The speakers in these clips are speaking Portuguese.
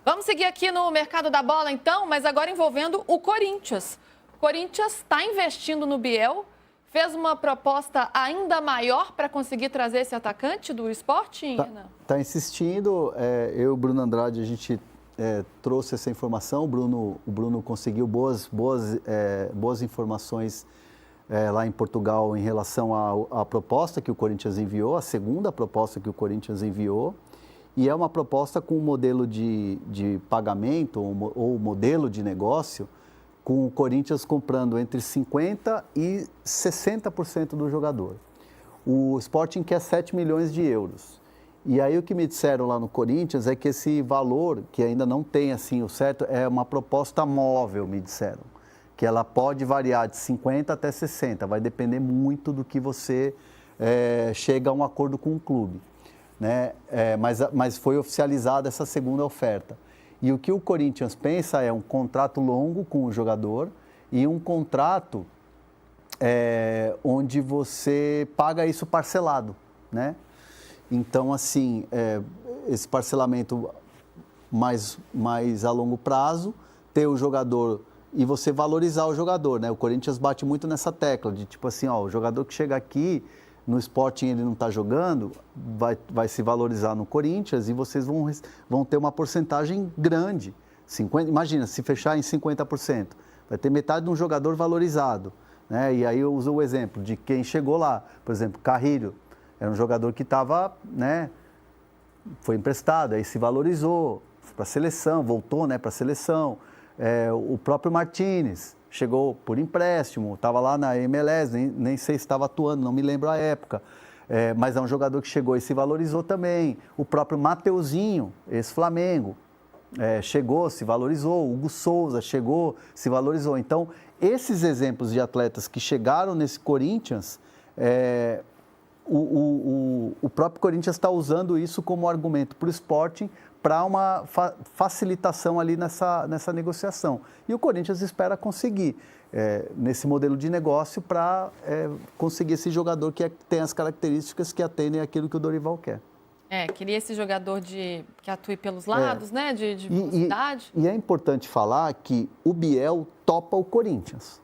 Vamos seguir aqui no mercado da bola, então, mas agora envolvendo o Corinthians. O Corinthians está investindo no Biel, fez uma proposta ainda maior para conseguir trazer esse atacante do Sporting, Renan? Tá insistindo. Eu e o Bruno Andrade, a gente trouxe essa informação. O Bruno conseguiu boas informações lá em Portugal em relação à proposta que o Corinthians enviou, a segunda proposta que o Corinthians enviou. E é uma proposta com um modelo de pagamento ou modelo de negócio com o Corinthians comprando entre 50% e 60% do jogador. O Sporting quer 7 milhões de euros. E aí o que me disseram lá no Corinthians é que esse valor, que ainda não tem assim o certo, é uma proposta móvel, me disseram. Que ela pode variar de 50% até 60%, vai depender muito do que você chega a um acordo com o clube. Né? Mas foi oficializada essa segunda oferta. E o que o Corinthians pensa é um contrato longo com o jogador e um contrato onde você paga isso parcelado, né? Então, assim, esse parcelamento mais a longo prazo, ter o jogador e você valorizar o jogador, né? O Corinthians bate muito nessa tecla de tipo assim, ó, o jogador que chega aqui no Sporting ele não está jogando, vai se valorizar no Corinthians e vocês vão ter uma porcentagem grande. 50, imagina, se fechar em 50%, vai ter metade de um jogador valorizado. Né? E aí eu uso o exemplo de quem chegou lá. Por exemplo, Carrilho, era um jogador que estava, né, foi emprestado, aí se valorizou, foi para a seleção, voltou, né, para a seleção. O próprio Martínez chegou por empréstimo, estava lá na MLS, nem sei se estava atuando, não me lembro a época. Mas é um jogador que chegou e se valorizou também. O próprio Mateuzinho, ex-Flamengo, chegou, se valorizou. O Hugo Souza chegou, se valorizou. Então, esses exemplos de atletas que chegaram nesse Corinthians, o próprio Corinthians está usando isso como argumento para o Sporting, para uma facilitação ali nessa negociação. E o Corinthians espera conseguir, nesse modelo de negócio, para conseguir esse jogador que tem as características que atendem aquilo que o Dorival quer. Queria esse jogador que atue pelos lados, né, de velocidade. E é importante falar que o Biel topa o Corinthians,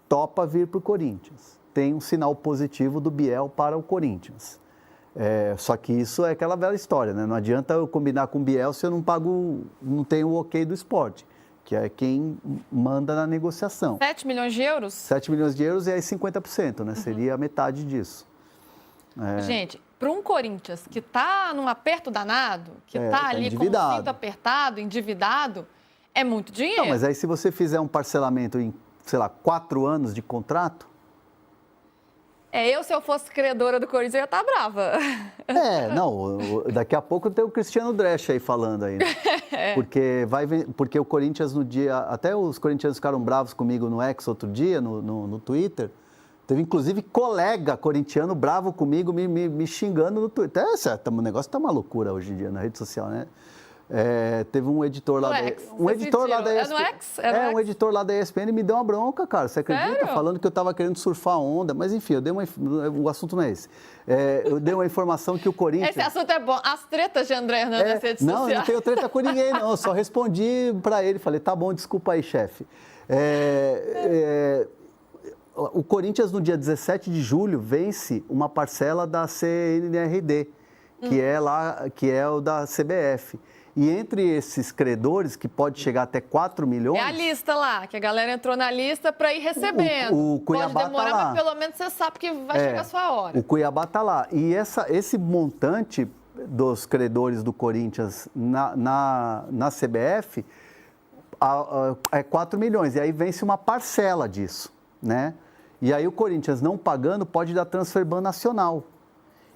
topa vir para o Corinthians. Tem um sinal positivo do Biel para o Corinthians. Só que isso é aquela velha história, né? Não adianta eu combinar com o Biel se eu não tenho o ok do esporte, que é quem manda na negociação. 7 milhões de euros? 7 milhões de euros e aí 50%, né? Seria a metade disso. Gente, para um Corinthians que está num aperto danado, que está ali com o cinto apertado, endividado, é muito dinheiro. Não, mas aí se você fizer um parcelamento em, sei lá, 4 anos de contrato, se eu fosse credora do Corinthians, eu ia estar brava. Daqui a pouco tem o Cristiano Dresch aí falando aí, né? Porque o Corinthians no dia, até os corintianos ficaram bravos comigo no X outro dia, no Twitter, teve inclusive colega corintiano bravo comigo, me xingando no Twitter. O negócio tá uma loucura hoje em dia na rede social, né? Teve um editor lá da ESPN. Um editor lá da ESPN me deu uma bronca, cara. Você acredita? Sério? Falando que eu estava querendo surfar a onda. Mas enfim, o assunto não é esse. Eu dei uma informação que o Corinthians... Esse assunto é bom. As tretas de André Hernan nas redes sociais. Não, eu não tenho treta com ninguém, não. Eu só respondi para ele. Falei, tá bom, desculpa aí, chefe. O Corinthians, no dia 17 de julho, vence uma parcela da CNRD, que é o da CBF. E entre esses credores, que pode chegar até 4 milhões... É a lista lá, que a galera entrou na lista para ir recebendo. O Cuiabá pode demorar, tá lá. mas pelo menos você sabe que vai chegar a sua hora. O Cuiabá está lá. E esse montante dos credores do Corinthians na CBF é 4 milhões. E aí vence uma parcela disso, né? E aí o Corinthians não pagando pode dar transfer ban nacional.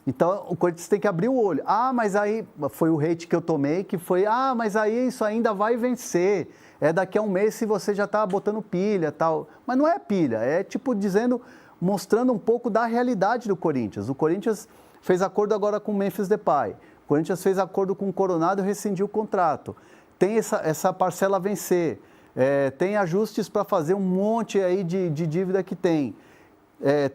Então, o Corinthians tem que abrir o olho. Mas aí, foi o hate que eu tomei, que foi, mas aí isso ainda vai vencer. Daqui a um mês se você já está botando pilha e tal. Mas não é pilha, mostrando um pouco da realidade do Corinthians. O Corinthians fez acordo agora com o Memphis Depay. O Corinthians fez acordo com o Coronado e rescindiu o contrato. Tem essa parcela a vencer. Tem ajustes para fazer um monte aí de dívida que tem.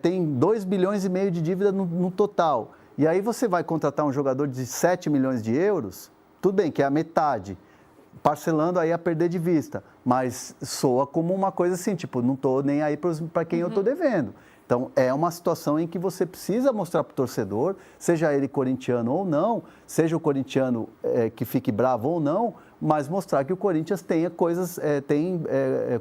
Tem 2,5 bilhões de dívida no total. E aí você vai contratar um jogador de 7 milhões de euros, tudo bem que é a metade. parcelando aí a perder de vista, mas soa como uma coisa assim, tipo, não estou nem aí para quem eu estou devendo. Então, é uma situação em que você precisa mostrar para o torcedor, seja ele corintiano ou não, seja o corintiano que fique bravo ou não, mas mostrar que o Corinthians tenha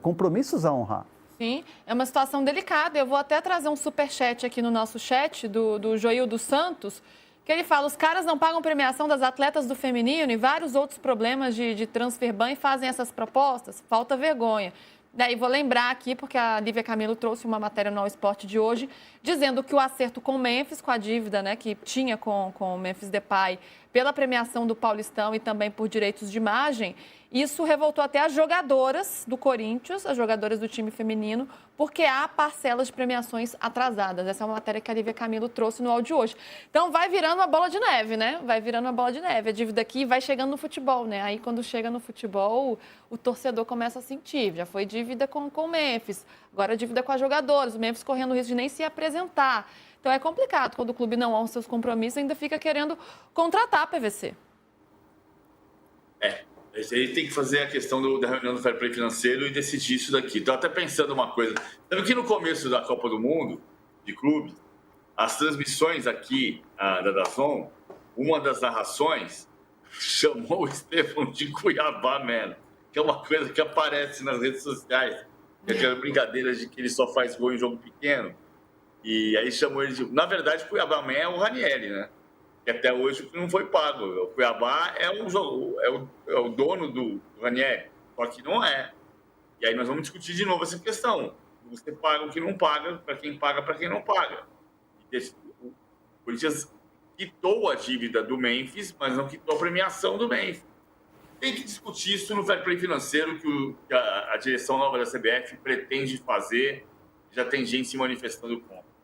compromissos a honrar. Sim, é uma situação delicada. Eu vou até trazer um superchat aqui no nosso chat do Joildo Santos, que ele fala: os caras não pagam premiação das atletas do feminino e vários outros problemas de transfer ban e fazem essas propostas. Falta vergonha. Daí vou lembrar aqui, porque a Lívia Camilo trouxe uma matéria no All Sport de hoje, dizendo que o acerto com o Memphis, com a dívida, né, que tinha com o Memphis Depay, pela premiação do Paulistão e também por direitos de imagem, isso revoltou até as jogadoras do Corinthians, as jogadoras do time feminino, porque há parcelas de premiações atrasadas. Essa é uma matéria que a Lívia Camilo trouxe no áudio hoje. Então, vai virando uma bola de neve, né? Vai virando uma bola de neve. A dívida aqui vai chegando no futebol, né? Aí, quando chega no futebol, o torcedor começa a sentir. Já foi dívida com o Memphis, agora dívida com as jogadoras. O Memphis correndo o risco de nem se apresentar. Então, é complicado. Quando o clube não honra os seus compromissos, ainda fica querendo contratar a PVC. Ele tem que fazer a questão da reunião do fair play financeiro e decidir isso daqui. Estou até pensando uma coisa. Sabe que no começo da Copa do Mundo, de clubes, as transmissões aqui da DAZN, uma das narrações chamou o Estefano de Cuiabá, mano. Que é uma coisa que aparece nas redes sociais. Que é aquela brincadeira de que ele só faz gol em jogo pequeno. E aí chamou ele de... Na verdade, Cuiabá Man é o Ranieri, né? Que até hoje não foi pago. O Cuiabá é o dono do Ranieri, só que não é. E aí nós vamos discutir de novo essa questão. Você paga o que não paga, para quem não paga. O Corinthians quitou a dívida do Memphis, mas não quitou a premiação do Memphis. Tem que discutir isso no fair play financeiro que a direção nova da CBF pretende fazer. Já tem gente se manifestando contra.